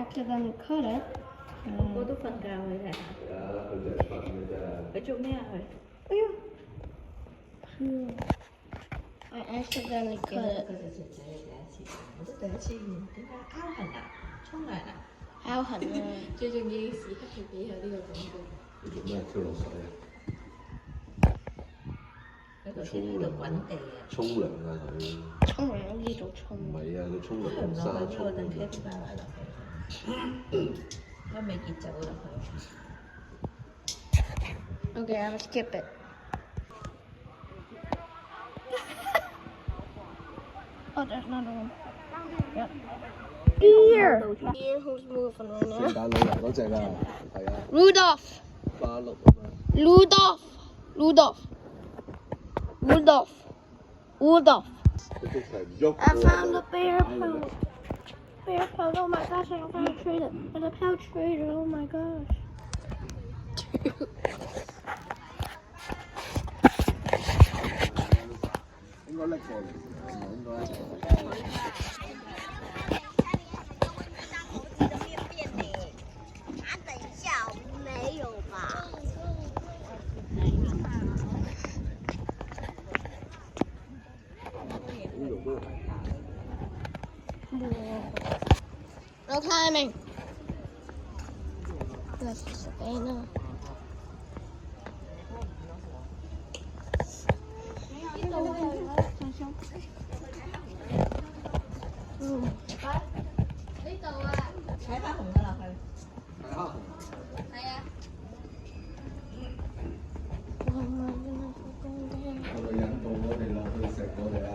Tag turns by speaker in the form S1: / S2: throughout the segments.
S1: accidentally cut it.
S2: Cô都瞓覺佢哋。
S3: 係啊，佢就係瞓嘅啫。
S2: 佢做咩啊佢？
S1: 哎呀！I accidentally
S2: 記
S1: cut
S2: 得
S1: it.
S2: 嗰隻雀仔係第一次，我都第一次見，點解拗痕啊？沖涼啊？
S1: 拗痕啊！
S2: 最重要嘅時刻係俾佢呢個廣告。
S3: 你做咩跳落水啊？
S2: 佢頭先喺度滾地啊！
S3: 沖涼啊佢。
S1: 沖涼喺呢度沖。
S3: 唔係啊，佢沖涼
S2: 唔
S3: 用沙
S2: 落去呢個
S3: 沖
S2: 等
S3: 嘅。
S2: 車擺埋落去，因為結走落去。
S1: Okay, I'm gonna skip it. Oh, there's another one. Yep. Deer! Deer who's moving right
S3: 聖
S1: now?
S3: 誕老人嗰只啊，係啊，
S1: Rudolph!
S3: 花鹿啊嘛。
S1: Rudolph! Rudolph! Rudolph! Rudolph!
S3: 佢直情唔喐
S1: I
S3: 喎。
S1: found a bear pelt. Bear pelt. Oh my gosh, I found a trader. There's a pelt trader. Oh my gosh.
S3: 應該拎過嚟㗎，應該。
S4: 等一下，没有吧？No
S1: climbing. Let's stay now. Mm.
S2: 踩翻紅嘅落去。
S3: 係啊。
S1: Oh my goodness, we're going down.
S3: 我哋引導我哋落去食我哋啊！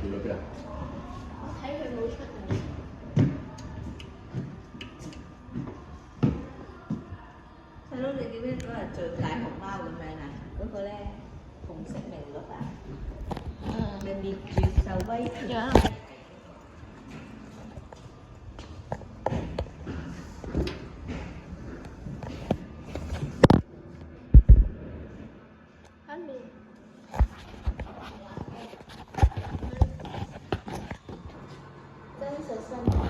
S3: 去咗邊啊？
S1: 睇佢冇出嚟。
S2: 細佬，你記唔記得嗰日做大熊貓咁樣啊？嗰個咧紅色眉綠啊，你滅絕受威權。
S1: Yeah. Honey.
S2: 真實生活。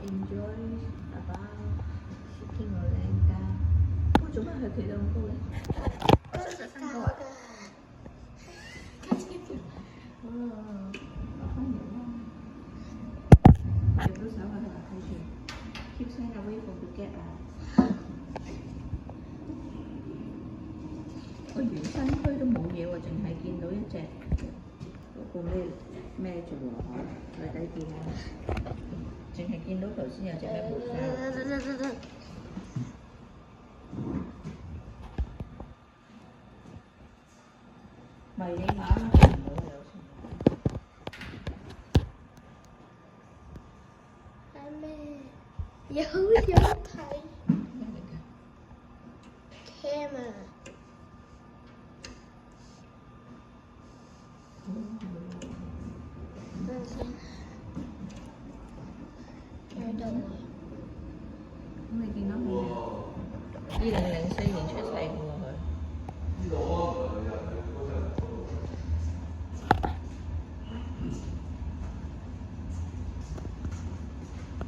S2: Enjoy about sitting 我靚家。我做乜佢企到咁高嘅？真實生活啊！落翻嚟啦。入到手喺度睇住。Keep staying away from the gap 啊！個原身區都冇嘢喎，淨係見到一隻嗰個咩住喎，海底見啊！淨係見到頭先有隻咩木沙。迷你馬啦，見唔到有時。
S1: 係咩？有睇。
S2: 咩嚟㗎？
S1: Camera.
S2: 咁你見到佢2004年出世嘅喎佢。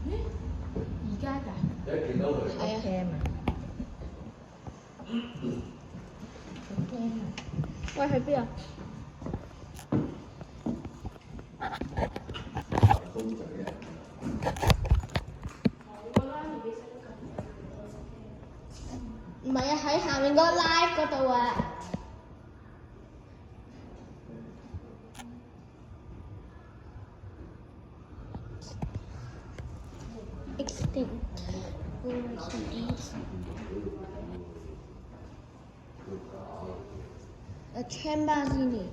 S1: 而家㗎？
S3: 一見到佢。
S1: 係啊。
S2: cam 啊！個 cam 啊！
S1: 喂，去邊啊？
S3: 公仔嘅。
S1: 唔係啊，喺下面嗰個 live 嗰度啊。Extinct. A Chambazini.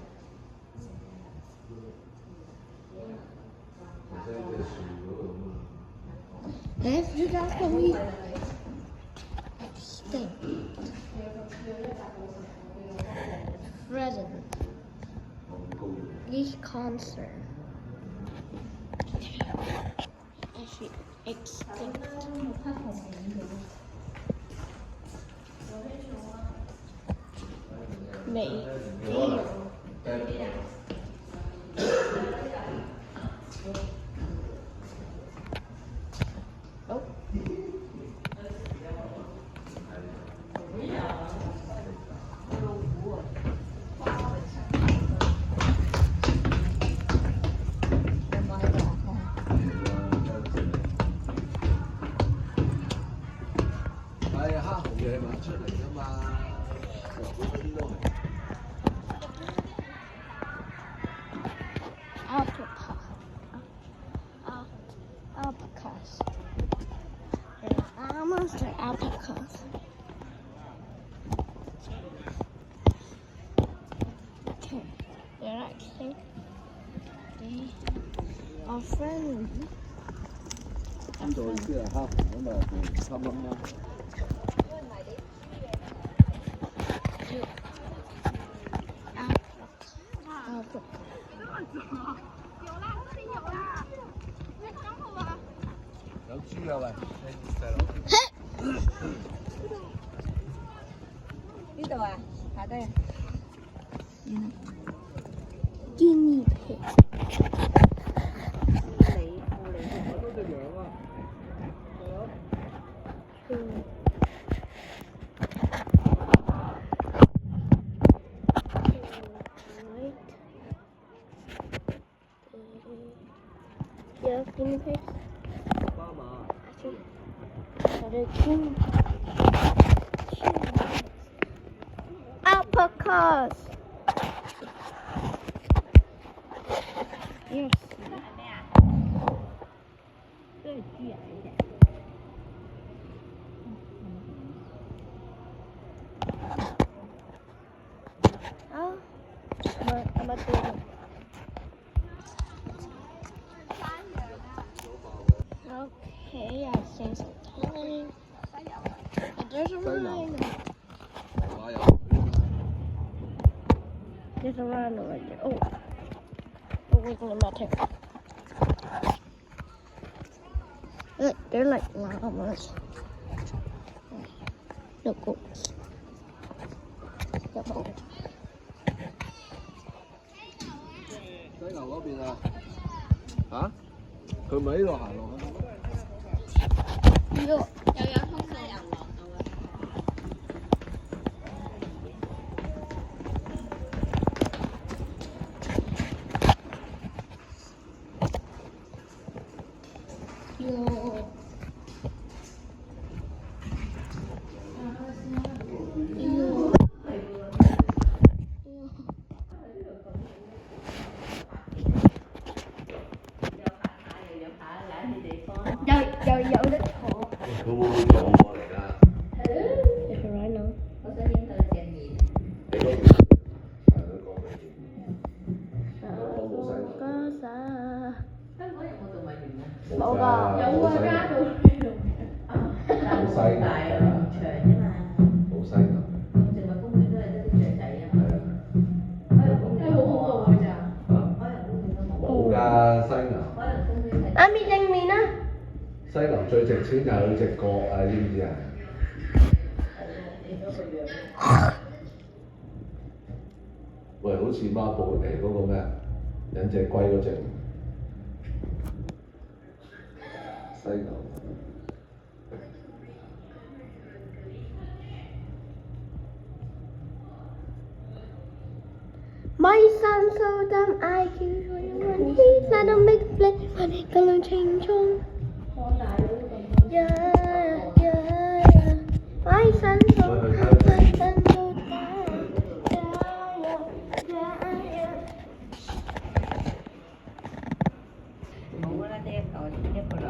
S1: 依家可以 stay president this concert actually extinct 美
S3: 係蝦紅嘢嘛出嚟㗎嘛，嗰啲都係。
S1: alpacas. They're llamas, they're alpacas. Okay, they're actually they are friendly.
S3: 咁就意思係蝦紅咁啊，差唔多啦。有豬啊喂，細佬。
S2: 邊度啊？下低啊。
S1: Guinea pig.
S3: 我都隻羊啊。
S1: Yeah, guinea pigs.
S3: 巴馬。
S1: They're cute. Alpacas. Yes.
S2: 都係豬啊！呢隻。
S1: Oh, I'm a baby. Okay, I think some time. And there's a rhino.
S3: 哇有。
S1: There's a rhino right there. Oh, we're wiggling my tail. Look, they're like llamas. No goats. No goats.
S3: 西牛嗰邊啊？嚇？佢咪喺度行落去？
S1: Yo.
S2: 又有通道遊樂道啊！Yo.
S1: Yo. Yo, that's tall.
S3: 佢會唔會撞我嚟㗎？
S1: There's a rhino.
S2: 我想影佢隻面。
S3: 你嗰邊係佢講嘅。
S1: Alpacas.
S2: 香港有冇動物園啊？
S1: 冇㗎，
S3: 有啊，加到
S2: 但係好大啊，唔長啫嘛。
S3: 好犀牛。
S2: 植物公園都係得啲雀仔啊嘛。
S3: 係啊。
S2: 海洋公園好恐怖㗎咋？海洋公園都冇。
S3: 冇㗎，犀牛。
S2: 海洋公園係。
S1: 阿咪正面啊！
S3: 犀牛最值錢就係佢隻角啊，知唔知啊？喂，好似孖寶地嗰個咩忍者龜嗰隻犀牛。
S1: My son so dumb I can when he's at a big play when he gonna change on. Yeah, yeah, yeah. My son so dumb, my son so dumb. Yeah, yeah, yeah.
S2: 冇啦，得一個樓。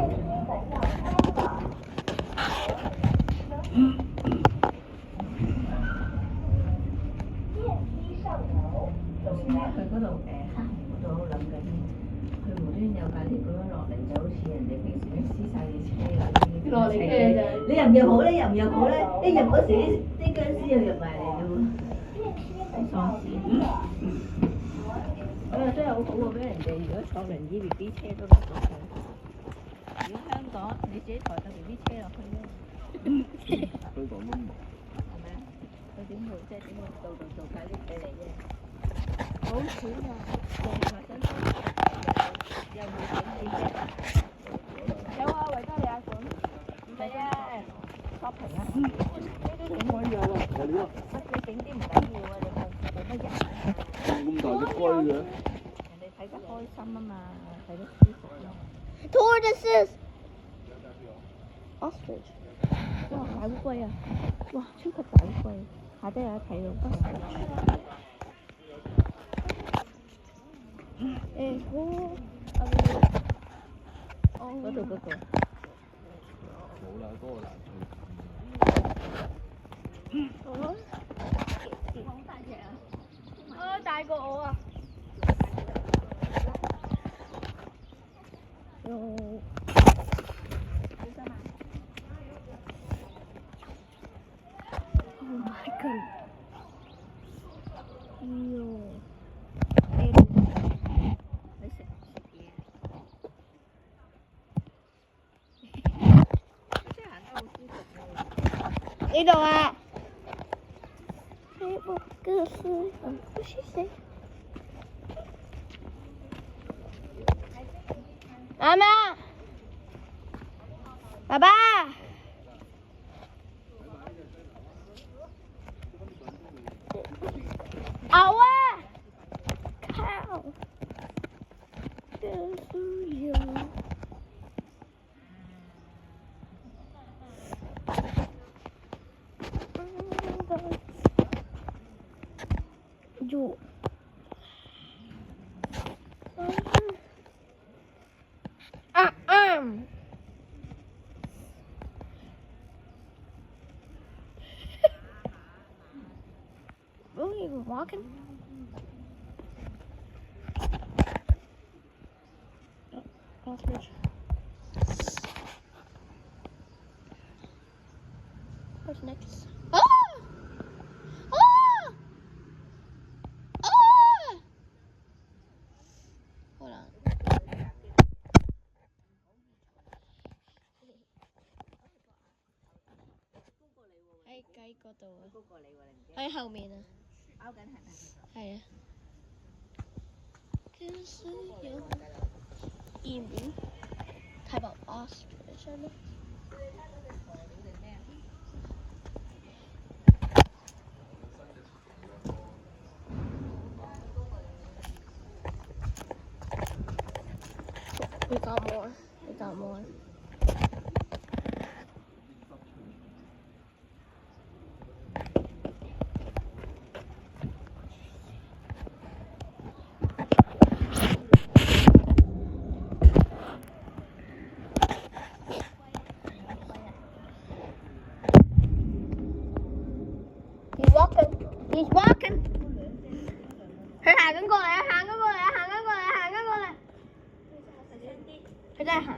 S2: 頭先咧，佢嗰度黑紅嗰度諗緊，佢無端有架 lift 咁樣落嚟，就好似人哋平時咧撕晒啲車嗰啲。
S1: 落嚟嘅就係。
S2: 你入唔入好咧？入唔入好咧？一入嗰時啲僵屍又入埋嚟嘞喎，啲喪屍。我又真係好好喎，俾人哋如果坐輪椅 BB 車都落到去。如果香港你自己抬架 BB 車落去咧，
S3: 香港都冇。
S2: 係咪啊？佢點會即係點會度度做快啲俾你啫？
S1: 好錢啊！
S2: 又冇景點嘅。
S1: 有啊，維多利亞館。
S2: 唔係啊，shopping 啊。
S3: 點解有啊？係點啊？
S2: 乜嘢景點唔緊要啊，你冇乜人啊。
S3: 咁大隻龜嘅？
S2: 人哋睇得開心啊嘛，睇得舒服咯。
S1: Tortoises. Ostrich. 哇，大烏龜啊！哇，超級大烏龜，下低有得睇到。誒，
S2: 嗰度嗰個。
S3: 冇啦，嗰個難去。
S1: 好大隻啊！啊，大過我啊！Oh my god！喲，
S2: 你食嘢。真係行得好舒服喎。
S1: 呢度啊！呢個故事很不是誰？媽媽，爸爸，牛啊！靠！告訴有。有。Really, we're walking? Oh, ostrich. What's next? Ah! Ah! Ah! Hold on. Hey, 喺嗰度啊！喺後面啊！
S2: 包緊係咪？
S1: 係啊。就是有一名type of ostrich on it. We got more. We got more. He's walking. He's walking. 佢行緊過嚟啊！行緊過嚟啊！行緊過嚟！行緊過嚟！佢真係行。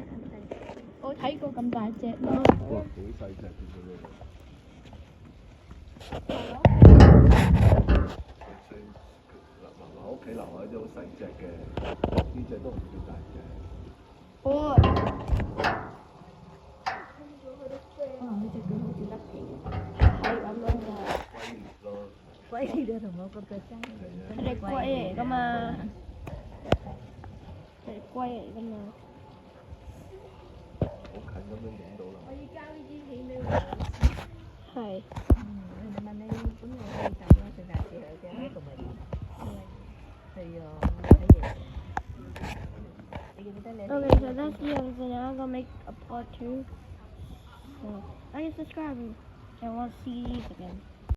S1: 我睇過咁大隻咯。
S3: 哇，幾細隻見到你。我屋企樓下啲好細隻嘅，呢隻都唔算大隻。
S1: 哦。
S2: 可能呢隻腳好似甩皮。
S1: 係咁樣㗎。
S3: 龜裂咯。
S2: 龜你同我個腳爭一樣。
S1: 佢哋龜嚟㗎嘛。佢哋龜嚟㗎嘛。
S3: 好近咁樣影到啦。
S1: 我要交呢啲片俾我。係。
S2: 你問你本來可以搭啦，聖誕節有隻喺度咪？係啊，睇嘢。你記唔記得你？
S1: Okay, so that's the other thing. I'm gonna make a part 2. So, I can subscribe and we'll see these again.